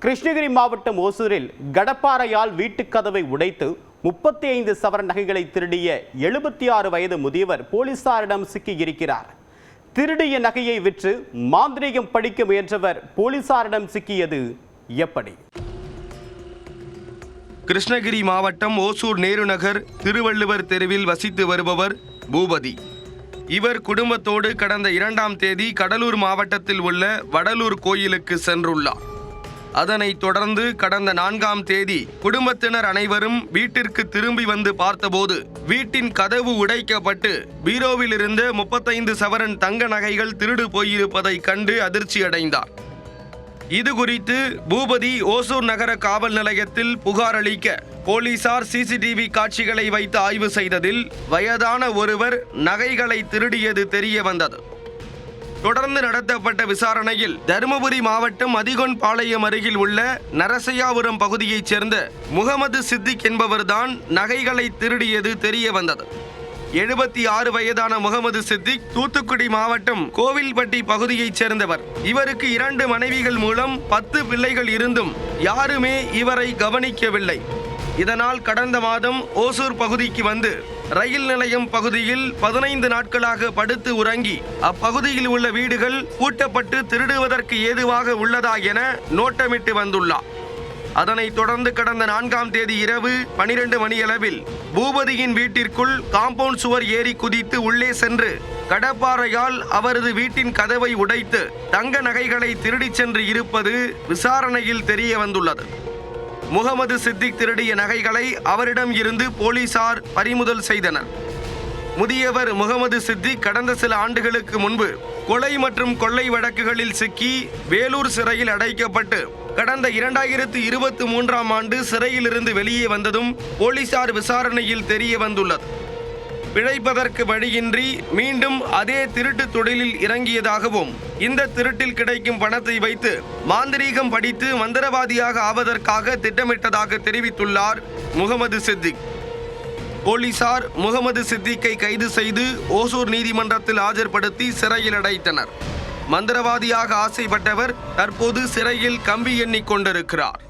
கிருஷ்ணகிரி மாவட்டம் ஓசூரில் கடப்பாறையால் வீட்டுக்கதவை உடைத்து 35 சவரன் நகைகளை திருடிய 76 வயது முதியவர் போலீசாரிடம் சிக்கியிருக்கிறார். திருடிய நகையை விற்று மாந்திரீகம் படிக்க முயன்றவர் போலீசாரிடம் சிக்கியது எப்படி? கிருஷ்ணகிரி மாவட்டம் ஓசூர் நேரு நகர் திருவள்ளுவர் தெருவில் வசித்து வருபவர் பூபதி. இவர் குடும்பத்தோடு கடந்த 2ஆம் தேதி கடலூர் மாவட்டத்தில் உள்ள வடலூர் கோயிலுக்கு சென்றுள்ளார். அதனைத் தொடர்ந்து கடந்த 4ஆம் தேதி குடும்பத்தினர் அனைவரும் வீட்டிற்கு திரும்பி வந்து பார்த்தபோது வீட்டின் கதவு உடைக்கப்பட்டு பீரோவில் இருந்த 35 சவரன் தங்க நகைகள் திருடு போயிருப்பதை கண்டு அதிர்ச்சி அடைந்தார். இது குறித்து பூபதி ஓசூர் நகர காவல் நிலையத்தில் புகார் அளிக்க போலீசார் சிசிடிவி காட்சிகளை வைத்து ஆய்வு செய்ததில் வயதான ஒருவர் நகைகளை திருடியது தெரிய வந்தது. தொடர்ந்து நடத்தப்பட்ட விசாரணையில் தருமபுரி மாவட்டம் அதிகொன்பாளையம் அருகில் உள்ள நரசையாபுரம் பகுதியைச் சேர்ந்த முகமது சித்திக் என்பவர்தான் நகைகளை திருடியது தெரிய வந்தது. 76 வயதான முகமது சித்திக் தூத்துக்குடி மாவட்டம் கோவில்பட்டி பகுதியைச் சேர்ந்தவர். இவருக்கு 2 மனைவிகள் மூலம் 10 பிள்ளைகள் இருந்தும் யாருமே இவரை கவனிக்கவில்லை. இதனால் கடந்த மாதம் ஓசூர் பகுதிக்கு வந்து ரயில் நிலையம் பகுதியில் 15 நாட்களாக படுத்து உறங்கி அப்பகுதியில் உள்ள வீடுகள் பூட்டப்பட்டு திருடுவதற்கு ஏதுவாக உள்ளதா என நோட்டமிட்டு வந்துள்ளார். அதனைத் தொடர்ந்து கடந்த 4ஆம் தேதி இரவு 12 மணியளவில் பூபதியின் வீட்டிற்குள் காம்பவுண்ட் சுவர் ஏறி குதித்து உள்ளே சென்று கடப்பாறையால் அவரது வீட்டின் கதவை உடைத்து தங்க நகைகளை திருடிச் சென்று இருப்பது விசாரணையில் தெரிய வந்துள்ளது. முகமது சித்திக் திருடிய நகைகளை அவரிடம் இருந்து போலீசார் பறிமுதல் செய்தனர். முதியவர் முகமது சித்திக் கடந்த சில ஆண்டுகளுக்கு முன்பு கொலை மற்றும் கொள்ளை வழக்குகளில் சிக்கி வேலூர் சிறையில் அடைக்கப்பட்டு கடந்த 2023ஆம் ஆண்டு சிறையிலிருந்து வெளியே வந்ததும் போலீசார் விசாரணையில் தெரிய வந்துள்ளது. பிழைப்பதற்கு வழியின்றி மீண்டும் அதே திருட்டு தொழிலில் இறங்கியதாகவும் இந்த திருட்டில் கிடைக்கும் பணத்தை வைத்து மாந்திரீகம் படித்து மந்திரவாதியாக ஆவதற்காக திட்டமிட்டதாக தெரிவித்துள்ளார் முகமது சித்திக். போலீசார் முகமது சித்திக்கை கைது செய்து ஓசூர் நீதிமன்றத்தில் ஆஜர்படுத்தி சிறையில் அடைத்தனர். மந்திரவாதியாக ஆசைப்பட்டவர் தற்போது சிறையில் கம்பி எண்ணிக் கொண்டிருக்கிறார்.